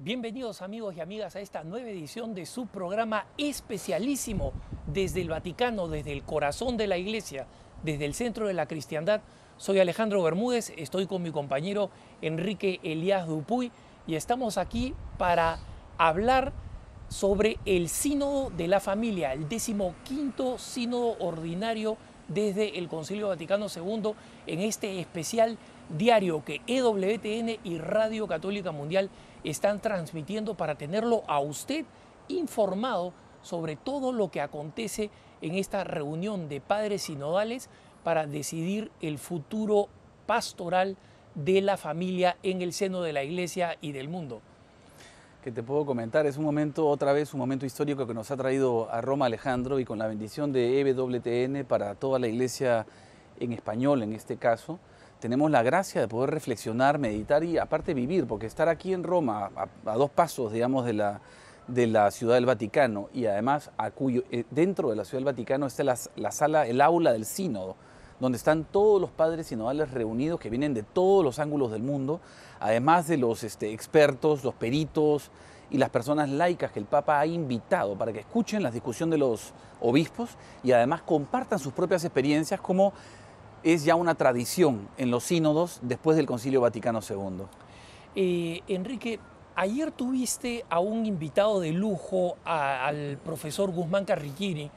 Bienvenidos amigos y amigas a esta nueva edición de su programa especialísimo desde el Vaticano, desde el corazón de la Iglesia, desde el centro de la cristiandad. Soy Alejandro Bermúdez, estoy con mi compañero Enrique Elías Dupuy y estamos aquí para hablar sobre el Sínodo de la Familia, el 15º Sínodo Ordinario desde el Concilio Vaticano II, en este especial diario que EWTN y Radio Católica Mundial están transmitiendo para tenerlo a usted informado sobre todo lo que acontece en esta reunión de padres sinodales para decidir el futuro pastoral de la familia en el seno de la Iglesia y del mundo. Que te puedo comentar, es un momento, otra vez, un momento histórico que nos ha traído a Roma Alejandro, y con la bendición de EWTN para toda la Iglesia en español en este caso, tenemos la gracia de poder reflexionar, meditar y aparte vivir, porque estar aquí en Roma, a dos pasos, digamos, de la Ciudad del Vaticano, y además dentro de la Ciudad del Vaticano está la sala, el aula del Sínodo, donde están todos los padres sinodales reunidos que vienen de todos los ángulos del mundo, además de los expertos, los peritos y las personas laicas que el Papa ha invitado para que escuchen la discusión de los obispos y además compartan sus propias experiencias, como es ya una tradición en los sínodos después del Concilio Vaticano II. Enrique, ayer tuviste a un invitado de lujo, al profesor Guzmán Carriquini,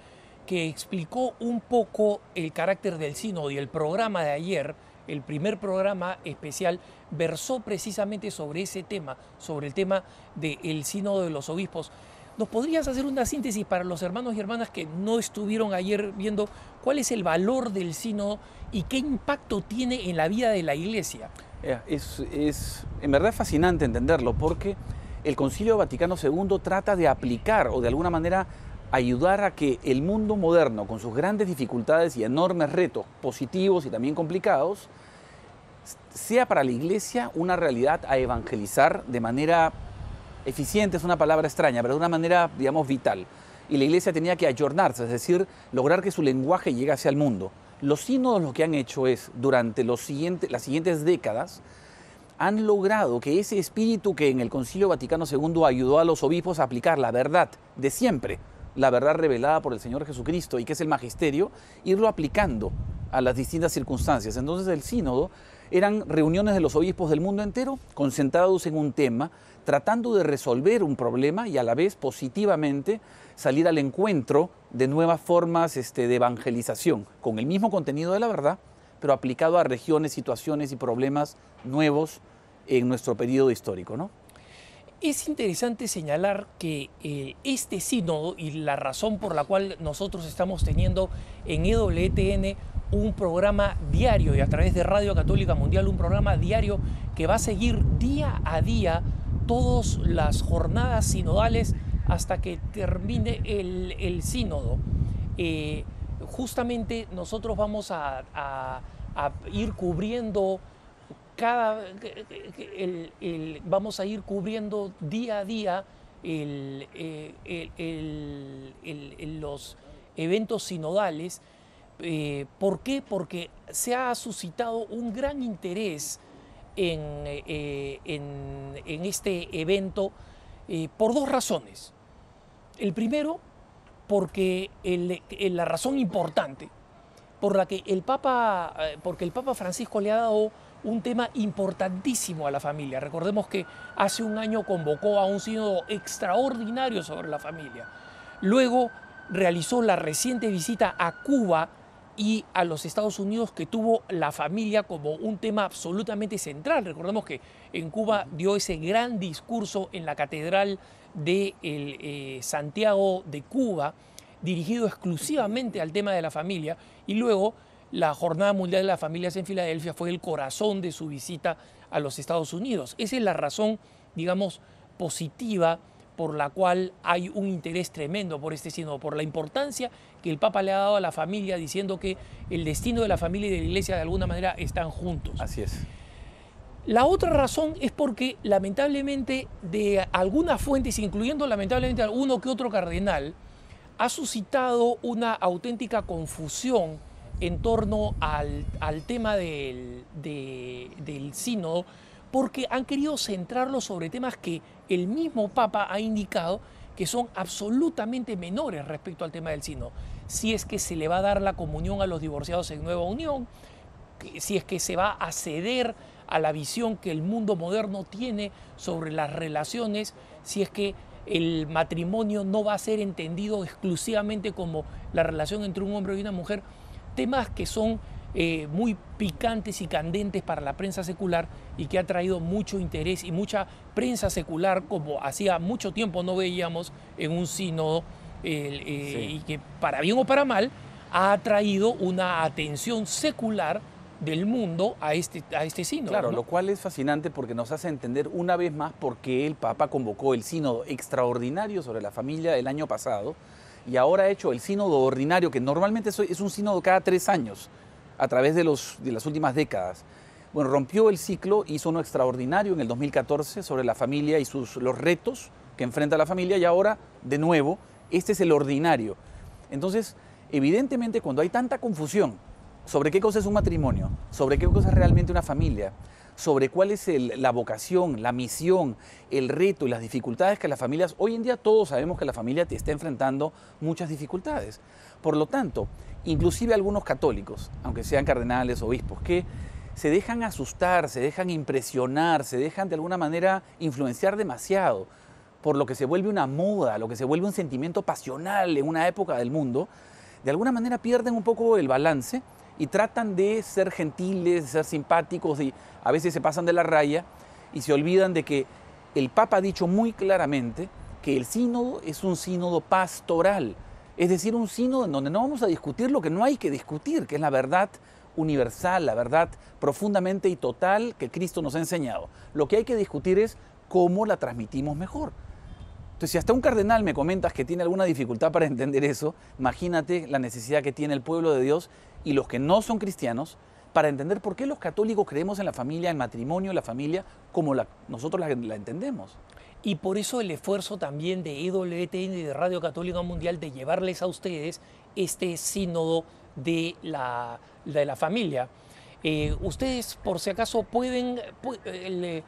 que explicó un poco el carácter del sínodo, y el programa de ayer, el primer programa especial, versó precisamente sobre ese tema, sobre el tema del sínodo de los obispos. ¿Nos podrías hacer una síntesis para los hermanos y hermanas que no estuvieron ayer viendo cuál es el valor del sínodo y qué impacto tiene en la vida de la Iglesia? En verdad es fascinante entenderlo, porque el Concilio Vaticano II trata de aplicar o de alguna manera ayudar a que el mundo moderno, con sus grandes dificultades y enormes retos positivos y también complicados, sea para la Iglesia una realidad a evangelizar de manera eficiente, es una palabra extraña, pero de una manera, digamos, vital. Y la Iglesia tenía que ayornarse, es decir, lograr que su lenguaje llegase al mundo. Los sínodos lo que han hecho es, durante las siguientes décadas, han logrado que ese espíritu que en el Concilio Vaticano II ayudó a los obispos a aplicar la verdad de siempre, la verdad revelada por el Señor Jesucristo y que es el magisterio, irlo aplicando a las distintas circunstancias. Entonces el sínodo eran reuniones de los obispos del mundo entero concentrados en un tema, tratando de resolver un problema y a la vez positivamente salir al encuentro de nuevas formas de evangelización, con el mismo contenido de la verdad, pero aplicado a regiones, situaciones y problemas nuevos en nuestro periodo histórico, ¿no? Es interesante señalar que este sínodo, y la razón por la cual nosotros estamos teniendo en EWTN un programa diario y a través de Radio Católica Mundial un programa diario que va a seguir día a día todas las jornadas sinodales hasta que termine el sínodo. Justamente nosotros vamos a ir cubriendo vamos a ir cubriendo día a día los eventos sinodales. ¿Por qué? Porque se ha suscitado un gran interés en este evento por dos razones. El primero, porque la razón importante por la que porque el Papa Francisco le ha dado un tema importantísimo a la familia. Recordemos que hace un año convocó a un sínodo extraordinario sobre la familia. Luego realizó la reciente visita a Cuba y a los Estados Unidos, que tuvo la familia como un tema absolutamente central. Recordemos que en Cuba dio ese gran discurso en la Catedral de Santiago de Cuba, dirigido exclusivamente al tema de la familia, y luego la Jornada Mundial de las Familias en Filadelfia fue el corazón de su visita a los Estados Unidos. Esa es la razón, digamos, positiva por la cual hay un interés tremendo por este sínodo, por la importancia que el Papa le ha dado a la familia, diciendo que el destino de la familia y de la Iglesia de alguna manera están juntos. Así es. La otra razón es porque lamentablemente de algunas fuentes, incluyendo lamentablemente alguno que otro cardenal, ha suscitado una auténtica confusión en torno al tema del sínodo, porque han querido centrarlo sobre temas que el mismo Papa ha indicado que son absolutamente menores respecto al tema del sínodo. Si es que se le va a dar la comunión a los divorciados en nueva unión, si es que se va a ceder a la visión que el mundo moderno tiene sobre las relaciones, si es que el matrimonio no va a ser entendido exclusivamente como la relación entre un hombre y una mujer, temas que son muy picantes y candentes para la prensa secular y que ha traído mucho interés y mucha prensa secular como hacía mucho tiempo no veíamos en un sínodo y que para bien o para mal ha traído una atención secular del mundo a este sínodo. Claro, ¿no? lo cual es fascinante porque nos hace entender una vez más por qué el Papa convocó el sínodo extraordinario sobre la familia el año pasado y ahora ha hecho el sínodo ordinario, que normalmente es un sínodo cada 3 años, a través de las últimas décadas. Bueno, rompió el ciclo, hizo uno extraordinario en el 2014 sobre la familia y los retos que enfrenta la familia, y ahora, de nuevo, este es el ordinario. Entonces, evidentemente, cuando hay tanta confusión sobre qué cosa es un matrimonio, sobre qué cosa es realmente una familia, sobre cuál es la vocación, la misión, el reto y las dificultades que las familias, hoy en día todos sabemos que la familia te está enfrentando muchas dificultades. Por lo tanto, inclusive algunos católicos, aunque sean cardenales, obispos, que se dejan asustar, se dejan impresionar, se dejan de alguna manera influenciar demasiado por lo que se vuelve una moda, lo que se vuelve un sentimiento pasional en una época del mundo, de alguna manera pierden un poco el balance y tratan de ser gentiles, de ser simpáticos, y a veces se pasan de la raya y se olvidan de que el Papa ha dicho muy claramente que el sínodo es un sínodo pastoral, es decir, un sínodo en donde no vamos a discutir lo que no hay que discutir, que es la verdad universal, la verdad profundamente y total que Cristo nos ha enseñado. Lo que hay que discutir es cómo la transmitimos mejor. Entonces, si hasta un cardenal me comentas que tiene alguna dificultad para entender eso, imagínate la necesidad que tiene el pueblo de Dios y los que no son cristianos para entender por qué los católicos creemos en la familia, en matrimonio, la familia, como nosotros la entendemos. Y por eso el esfuerzo también de EWTN y de Radio Católica Mundial de llevarles a ustedes este sínodo de la familia. Ustedes, por si acaso, le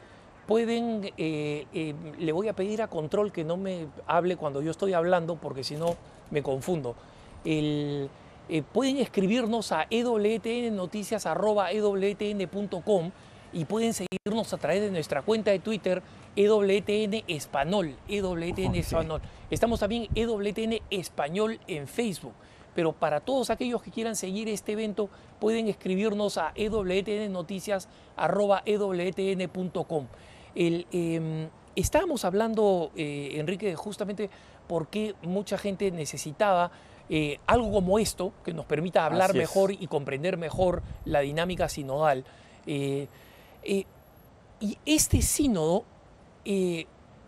voy a pedir a Control que no me hable cuando yo estoy hablando, porque si no me confundo. Pueden escribirnos a ewtnnoticias@ewtn.com y pueden seguirnos a través de nuestra cuenta de Twitter, EWTN Español, EWTN Español. Estamos también EWTN Español en Facebook. Pero para todos aquellos que quieran seguir este evento, pueden escribirnos a ewtnnoticias@ewtn.com. Estábamos hablando, Enrique, justamente por qué mucha gente necesitaba algo como esto, que nos permita hablar mejor y comprender mejor la dinámica sinodal. Y este sínodo,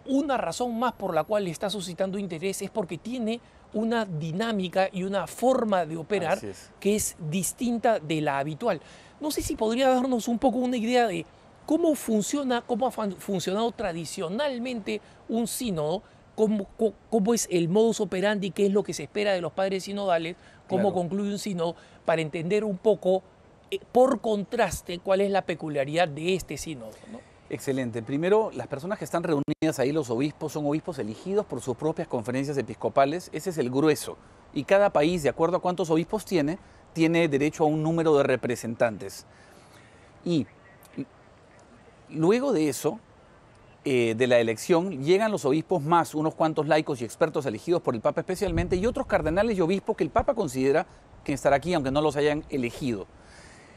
una razón más por la cual está suscitando interés es porque tiene una dinámica y una forma de operar que es distinta de la habitual. No sé si podría darnos un poco una idea de cómo funciona, cómo ha funcionado tradicionalmente un sínodo, cómo es el modus operandi, qué es lo que se espera de los padres sinodales, cómo concluye un sínodo, para entender un poco, por contraste, cuál es la peculiaridad de este sínodo, ¿no? Excelente. Primero, las personas que están reunidas ahí, los obispos, son obispos elegidos por sus propias conferencias episcopales. Ese es el grueso. Y cada país, de acuerdo a cuántos obispos tiene derecho a un número de representantes. Y luego de eso, de la elección, llegan los obispos más unos cuantos laicos y expertos elegidos por el Papa especialmente, y otros cardenales y obispos que el Papa considera que estarán aquí, aunque no los hayan elegido.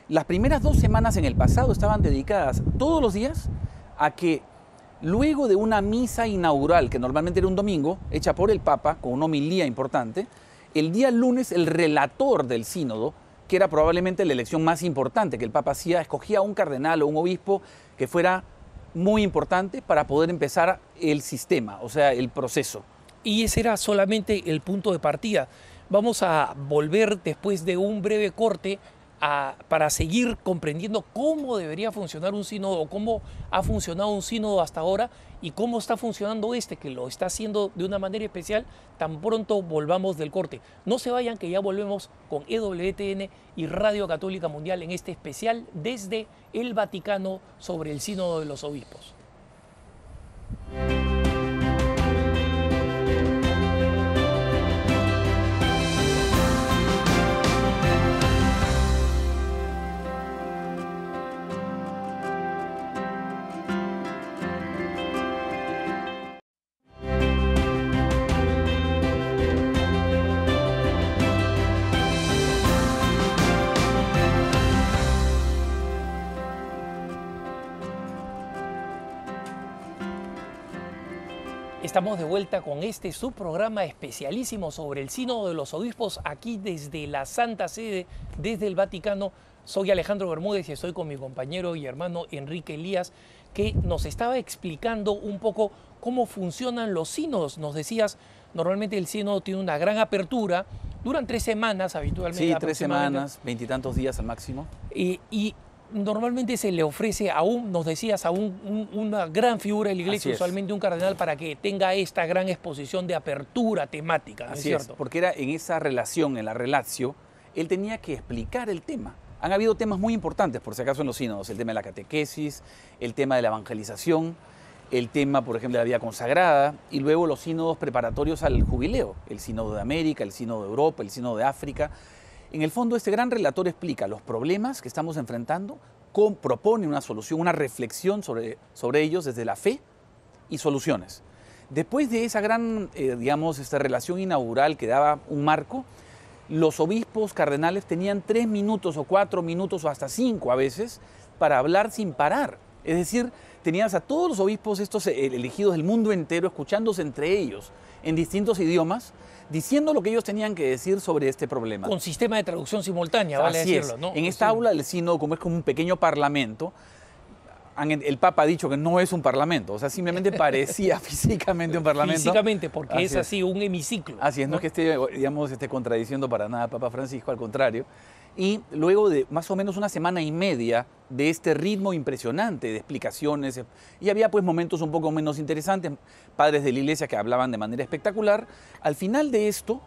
Las primeras 2 semanas en el pasado estaban dedicadas todos los días a que, luego de una misa inaugural, que normalmente era un domingo, hecha por el Papa, con una homilía importante, el día lunes el relator del sínodo, que era probablemente la elección más importante que el Papa hacía, escogía a un cardenal o un obispo que fuera muy importante para poder empezar el sistema, o sea, el proceso. Y ese era solamente el punto de partida. Vamos a volver después de un breve corte para seguir comprendiendo cómo debería funcionar un sínodo, o cómo ha funcionado un sínodo hasta ahora y cómo está funcionando este, que lo está haciendo de una manera especial, tan pronto volvamos del corte. No se vayan, que ya volvemos con EWTN y Radio Católica Mundial en este especial desde el Vaticano sobre el sínodo de los obispos. Estamos de vuelta con este subprograma especialísimo sobre el Sínodo de los Obispos aquí desde la Santa Sede, desde el Vaticano. Soy Alejandro Bermúdez y estoy con mi compañero y hermano Enrique Elías, que nos estaba explicando un poco cómo funcionan los sínodos. Nos decías, normalmente el sínodo tiene una gran apertura, duran 3 semanas habitualmente. Sí, 3 semanas, 20 y tantos días al máximo. Y normalmente se le ofrece nos decías, a una gran figura de la Iglesia, usualmente un cardenal, para que tenga esta gran exposición de apertura temática, ¿no es cierto? Porque era en esa relación, en la relatio, él tenía que explicar el tema. Han habido temas muy importantes, por si acaso, en los sínodos: el tema de la catequesis, el tema de la evangelización, el tema, por ejemplo, de la vida consagrada, y luego los sínodos preparatorios al jubileo, el sínodo de América, el sínodo de Europa, el sínodo de África. En el fondo, este gran relator explica los problemas que estamos enfrentando, propone una solución, una reflexión sobre ellos desde la fe y soluciones. Después de esa gran, esta relación inaugural que daba un marco, los obispos cardenales tenían 3 minutos o 4 minutos o hasta 5 a veces para hablar sin parar. Es decir, tenías a todos los obispos estos elegidos del mundo entero escuchándose entre ellos en distintos idiomas, diciendo lo que ellos tenían que decir sobre este problema. Con sistema de traducción simultánea, vale decirlo, ¿no? En esta aula del sínodo, como es como un pequeño parlamento, el Papa ha dicho que no es un parlamento, o sea, simplemente parecía físicamente un parlamento. Físicamente, porque es así, un hemiciclo. Así es, no es que esté contradiciendo para nada a Papa Francisco, al contrario. Y luego de más o menos 1 semana y media de este ritmo impresionante de explicaciones, y había pues momentos un poco menos interesantes, padres de la Iglesia que hablaban de manera espectacular, al final de esto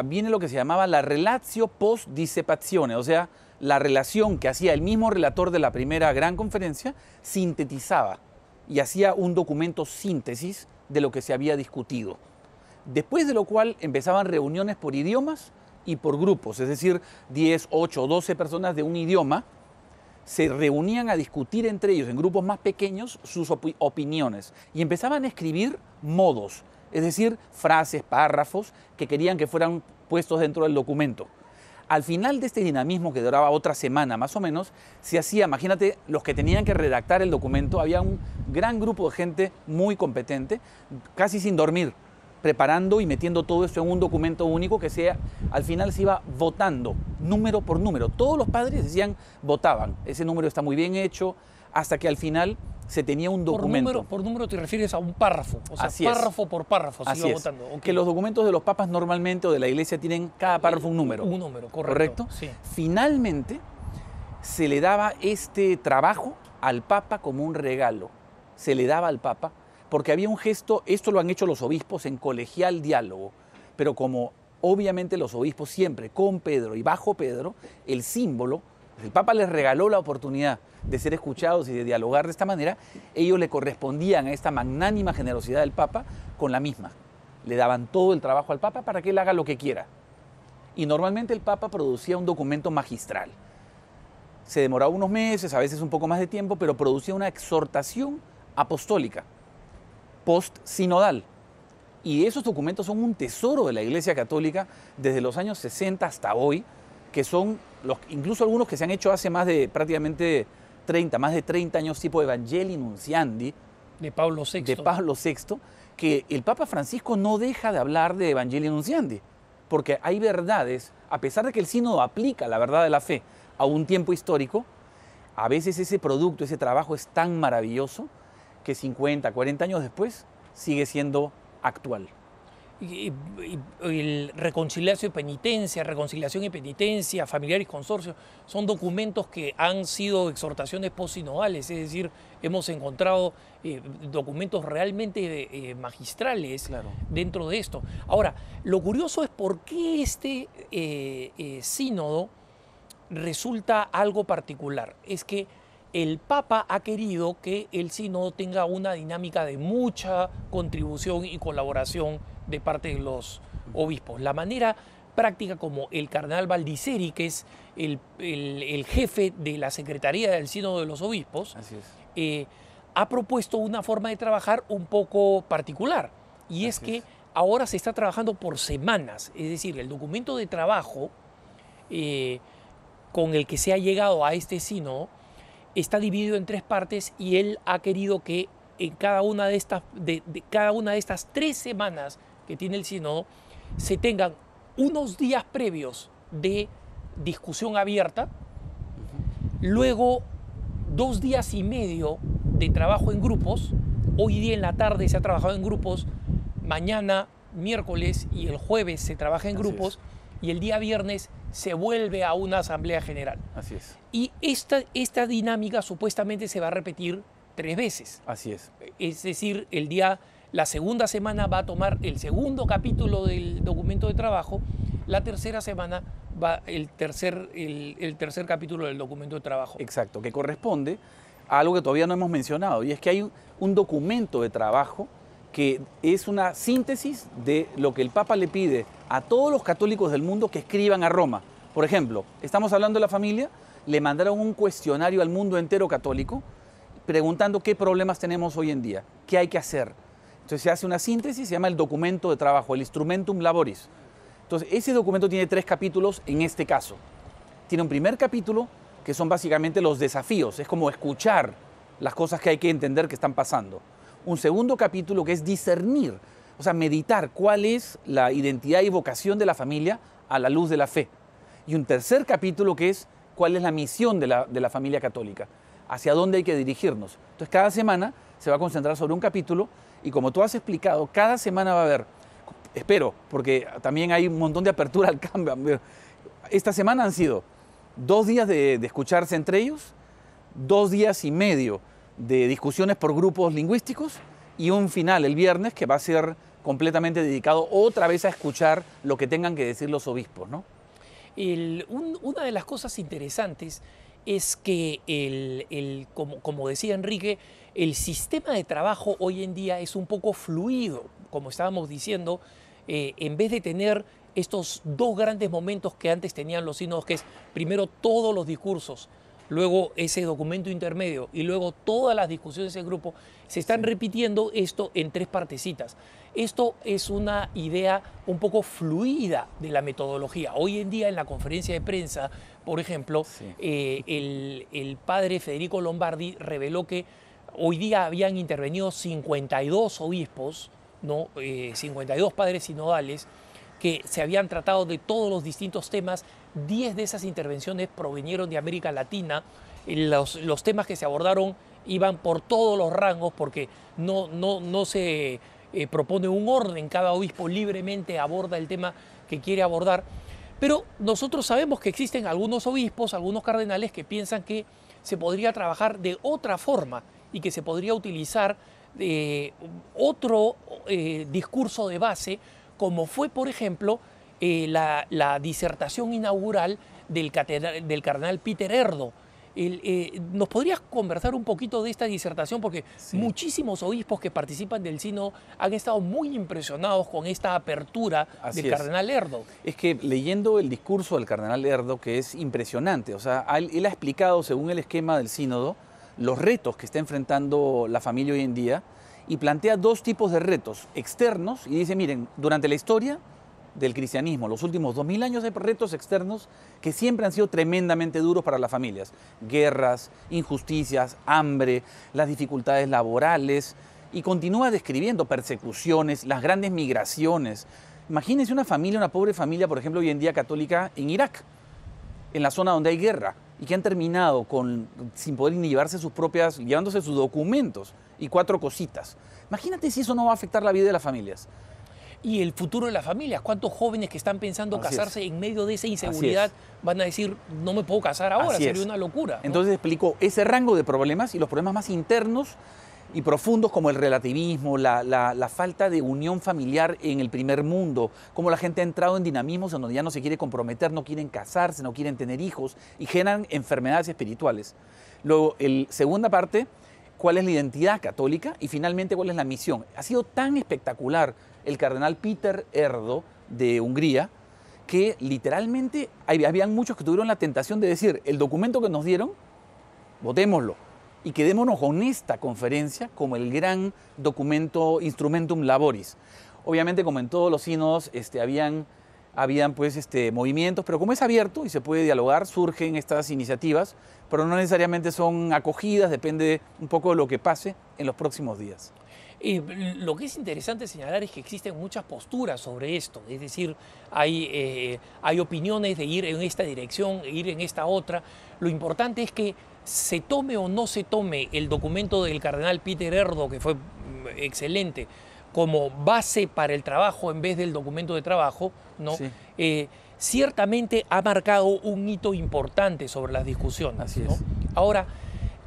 viene lo que se llamaba la relatio post dissepazione, o sea, la relación que hacía el mismo relator de la primera gran conferencia, sintetizaba y hacía un documento síntesis de lo que se había discutido. Después de lo cual empezaban reuniones por idiomas y por grupos, es decir, 10, 8 o 12 personas de un idioma se reunían a discutir entre ellos en grupos más pequeños sus opiniones y empezaban a escribir modos, es decir, frases, párrafos que querían que fueran puestos dentro del documento. Al final de este dinamismo, que duraba otra semana más o menos, se hacía, imagínate, los que tenían que redactar el documento, había un gran grupo de gente muy competente, casi sin dormir, preparando y metiendo todo esto en un documento único que al final se iba votando, número por número. Todos los padres votaban, ese número está muy bien hecho, hasta que al final se tenía un documento. Por número te refieres a un párrafo, o sea, Así párrafo por párrafo se iba votando. Okay. Que los documentos de los papas normalmente o de la Iglesia tienen cada párrafo un número. Un número, correcto. Sí. Finalmente se le daba este trabajo al Papa como un regalo. Se le daba al Papa porque había un gesto, esto lo han hecho los obispos en colegial diálogo, pero como obviamente los obispos siempre con Pedro y bajo Pedro, el símbolo, el Papa les regaló la oportunidad de ser escuchados y de dialogar de esta manera, ellos le correspondían a esta magnánima generosidad del Papa con la misma. Le daban todo el trabajo al Papa para que él haga lo que quiera. Y normalmente el Papa producía un documento magistral. Se demoraba unos meses, a veces un poco más de tiempo, pero producía una exhortación apostólica, post-sinodal. Y esos documentos son un tesoro de la Iglesia Católica desde los años 60 hasta hoy, que son incluso algunos que se han hecho hace más de 30 años, tipo Evangelii Nuntiandi, de Pablo VI. Que el Papa Francisco no deja de hablar de Evangelii Nuntiandi, porque hay verdades, a pesar de que el sínodo aplica la verdad de la fe a un tiempo histórico, a veces ese producto, ese trabajo es tan maravilloso que 50, 40 años después sigue siendo actual. Reconciliación y penitencia, familiares y consorcio, son documentos que han sido exhortaciones postsinodales, es decir, hemos encontrado documentos realmente magistrales dentro de esto. Ahora, lo curioso es por qué este sínodo resulta algo particular. Es que el Papa ha querido que el sínodo tenga una dinámica de mucha contribución y colaboración de parte de los obispos. La manera práctica como el cardenal Baldisseri, que es el jefe de la Secretaría del Sínodo de los Obispos, ha propuesto una forma de trabajar un poco particular. Y es que ahora se está trabajando por semanas. Es decir, el documento de trabajo con el que se ha llegado a este sínodo está dividido en 3 partes y él ha querido que en cada una de cada una de estas 3 semanas que tiene el sínodo se tengan unos días previos de discusión abierta, luego 2 días y medio de trabajo en grupos. Hoy día en la tarde se ha trabajado en grupos, mañana, miércoles y el jueves se trabaja en grupos y el día viernes se vuelve a una asamblea general. Así es. Y esta dinámica supuestamente se va a repetir 3 veces. Así es. Es decir, la segunda semana va a tomar el segundo capítulo del documento de trabajo, la tercera semana va el tercer capítulo del documento de trabajo. Exacto, que corresponde a algo que todavía no hemos mencionado, y es que hay un documento de trabajo que es una síntesis de lo que el Papa le pide a todos los católicos del mundo que escriban a Roma. Por ejemplo, estamos hablando de la familia, le mandaron un cuestionario al mundo entero católico preguntando qué problemas tenemos hoy en día, qué hay que hacer. Entonces se hace una síntesis, se llama el documento de trabajo, el Instrumentum Laboris. Entonces ese documento tiene 3 capítulos en este caso. Tiene un primer capítulo que son básicamente los desafíos, es como escuchar las cosas que hay que entender que están pasando. Un segundo capítulo que es discernir, o sea, meditar cuál es la identidad y vocación de la familia a la luz de la fe. Y un tercer capítulo que es cuál es la misión de la familia católica, hacia dónde hay que dirigirnos. Entonces cada semana se va a concentrar sobre un capítulo y como tú has explicado, cada semana va a haber, espero, porque también hay un montón de apertura al cambio. Esta semana han sido 2 días de escucharse entre ellos, 2 días y medio de discusiones por grupos lingüísticos y un final el viernes que va a ser completamente dedicado otra vez a escuchar lo que tengan que decir los obispos, ¿no? Una de las cosas interesantes es que, como decía Enrique, el sistema de trabajo hoy en día es un poco fluido, como estábamos diciendo, en vez de tener estos 2 grandes momentos que antes tenían los sínodos, que es primero todos los discursos, luego ese documento intermedio y luego todas las discusiones en grupo, se están repitiendo esto en 3 partecitas. Esto es una idea un poco fluida de la metodología. Hoy en día en la conferencia de prensa, por ejemplo, el padre Federico Lombardi reveló que hoy día habían intervenido 52 obispos, ¿no? 52 padres sinodales, que se habían tratado de todos los distintos temas. 10 de esas intervenciones provinieron de América Latina. Los temas que se abordaron iban por todos los rangos porque no se propone un orden, cada obispo libremente aborda el tema que quiere abordar. Pero nosotros sabemos que existen algunos obispos, algunos cardenales que piensan que se podría trabajar de otra forma y que se podría utilizar otro discurso de base, como fue, por ejemplo, la disertación inaugural del cardenal Peter Erdo. ¿Nos podrías conversar un poquito de esta disertación? Porque muchísimos obispos que participan del sínodo han estado muy impresionados con esta apertura del cardenal Erdo. Es que leyendo el discurso del cardenal Erdo, que es impresionante, o sea, él ha explicado, según el esquema del sínodo, los retos que está enfrentando la familia hoy en día y plantea 2 tipos de retos externos y dice, miren, durante la historia del cristianismo, los últimos 2000 años hay retos externos que siempre han sido tremendamente duros para las familias. Guerras, injusticias, hambre, las dificultades laborales y continúa describiendo persecuciones, las grandes migraciones. Imagínense una familia, una pobre familia, por ejemplo, hoy en día católica en Irak, en la zona donde hay guerra y que han terminado sin poder ni llevándose sus documentos y 4 cositas. Imagínate si eso no va a afectar la vida de las familias. Y el futuro de las familias. ¿Cuántos jóvenes que están pensando casarse en medio de esa inseguridad van a decir, no me puedo casar ahora? Sería una locura, ¿no? Entonces explicó ese rango de problemas y los problemas más internos y profundos como el relativismo, la falta de unión familiar en el primer mundo, cómo la gente ha entrado en dinamismos en donde ya no se quiere comprometer, no quieren casarse, no quieren tener hijos y generan enfermedades espirituales. Luego, segunda parte, cuál es la identidad católica y finalmente cuál es la misión. Ha sido tan espectacular el cardenal Peter Erdo de Hungría que literalmente habían muchos que tuvieron la tentación de decir, el documento que nos dieron, votémoslo y quedémonos con esta conferencia como el gran documento Instrumentum Laboris. Obviamente, como en todos los sínodos, habían habían pues movimientos, pero como es abierto y se puede dialogar, surgen estas iniciativas, pero no necesariamente son acogidas, depende un poco de lo que pase en los próximos días. Lo que es interesante señalar es que existen muchas posturas sobre esto, es decir, hay opiniones de ir en esta dirección, ir en esta otra. Lo importante es que se tome o no se tome el documento del cardenal Peter Erdo, que fue excelente, como base para el trabajo en vez del documento de trabajo, ¿no? Sí. Ciertamente ha marcado un hito importante sobre las discusiones. Así ¿no? es. Ahora,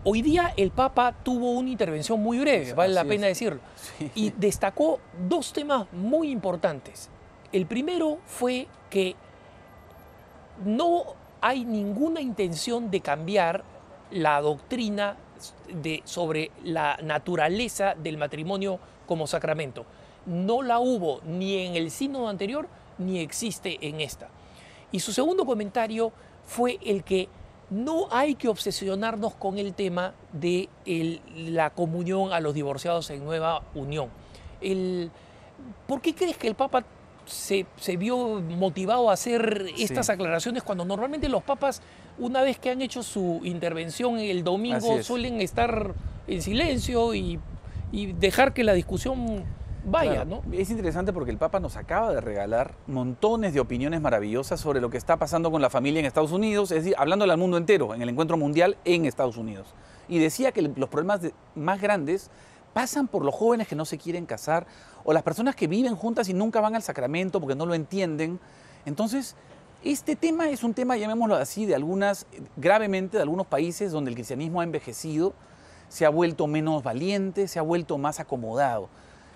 hoy día el Papa tuvo una intervención muy breve, vale la pena decirlo, y destacó dos temas muy importantes. El primero fue que no hay ninguna intención de cambiar la doctrina sobre la naturaleza del matrimonio como sacramento. No la hubo ni en el sínodo anterior ni existe en esta. Y su segundo comentario fue el que no hay que obsesionarnos con el tema de la comunión a los divorciados en nueva unión. ¿Por qué crees que el Papa se vio motivado a hacer estas aclaraciones cuando normalmente los papas, una vez que han hecho su intervención el domingo, suelen estar en silencio y dejar que la discusión vaya, claro, ¿no? Es interesante porque el Papa nos acaba de regalar montones de opiniones maravillosas sobre lo que está pasando con la familia en Estados Unidos, es decir, hablándole al mundo entero, en el encuentro mundial en Estados Unidos. Y decía que los problemas más grandes pasan por los jóvenes que no se quieren casar o las personas que viven juntas y nunca van al sacramento porque no lo entienden. Entonces, este tema es un tema, llamémoslo así, gravemente de algunos países donde el cristianismo ha envejecido, se ha vuelto menos valiente, se ha vuelto más acomodado.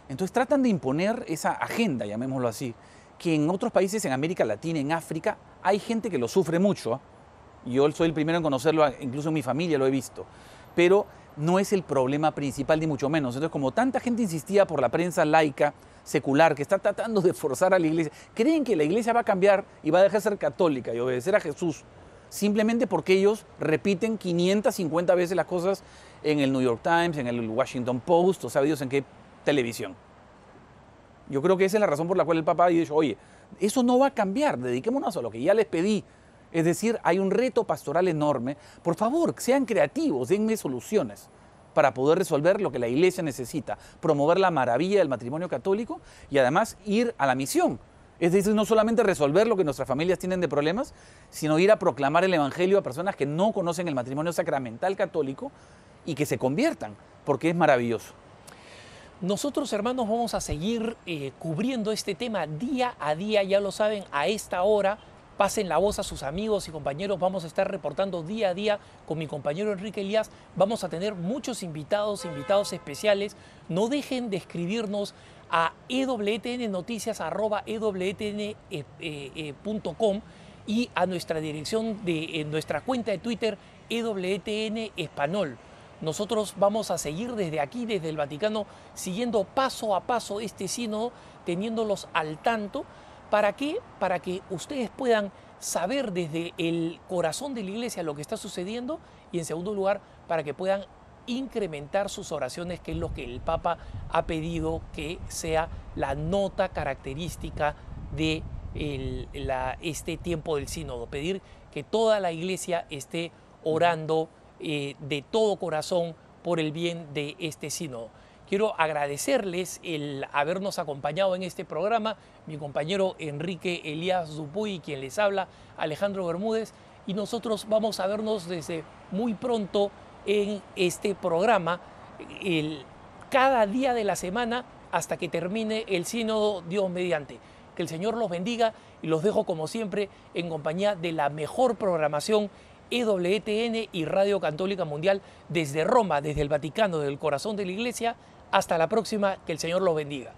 Entonces tratan de imponer esa agenda, llamémoslo así, que en otros países, en América Latina, en África, hay gente que lo sufre mucho. Yo soy el primero en conocerlo, incluso en mi familia lo he visto. Pero no es el problema principal, ni mucho menos. Entonces, como tanta gente insistía por la prensa laica, secular, que está tratando de forzar a la iglesia, creen que la iglesia va a cambiar y va a dejar de ser católica y obedecer a Jesús, simplemente porque ellos repiten 550 veces las cosas en el New York Times, en el Washington Post, o sabe Dios en qué televisión. Yo creo que esa es la razón por la cual el Papa ha dicho, oye, eso no va a cambiar, dediquémonos a lo que ya les pedí. Es decir, hay un reto pastoral enorme. Por favor, sean creativos, denme soluciones para poder resolver lo que la iglesia necesita, promover la maravilla del matrimonio católico y además ir a la misión. Es decir, no solamente resolver lo que nuestras familias tienen de problemas, sino ir a proclamar el evangelio a personas que no conocen el matrimonio sacramental católico y que se conviertan, porque es maravilloso. Nosotros, hermanos, vamos a seguir cubriendo este tema día a día, ya lo saben, a esta hora. Pasen la voz a sus amigos y compañeros, vamos a estar reportando día a día con mi compañero Enrique Elías. Vamos a tener muchos invitados especiales. No dejen de escribirnos a ewtnoticias@ewtn.com y a nuestra dirección de nuestra cuenta de Twitter, EWTN Español. Nosotros vamos a seguir desde aquí, desde el Vaticano, siguiendo paso a paso este sínodo, teniéndolos al tanto. ¿Para qué? Para que ustedes puedan saber desde el corazón de la iglesia lo que está sucediendo y en segundo lugar, para que puedan incrementar sus oraciones, que es lo que el Papa ha pedido que sea la nota característica de este tiempo del sínodo. Pedir que toda la iglesia esté orando de todo corazón por el bien de este sínodo. Quiero agradecerles el habernos acompañado en este programa, mi compañero Enrique Elías Dupuy, quien les habla, Alejandro Bermúdez, y nosotros vamos a vernos desde muy pronto en este programa, cada día de la semana hasta que termine el sínodo, Dios mediante. Que el Señor los bendiga y los dejo como siempre en compañía de la mejor programación EWTN y Radio Católica Mundial desde Roma, desde el Vaticano, del corazón de la Iglesia. Hasta la próxima, que el Señor los bendiga.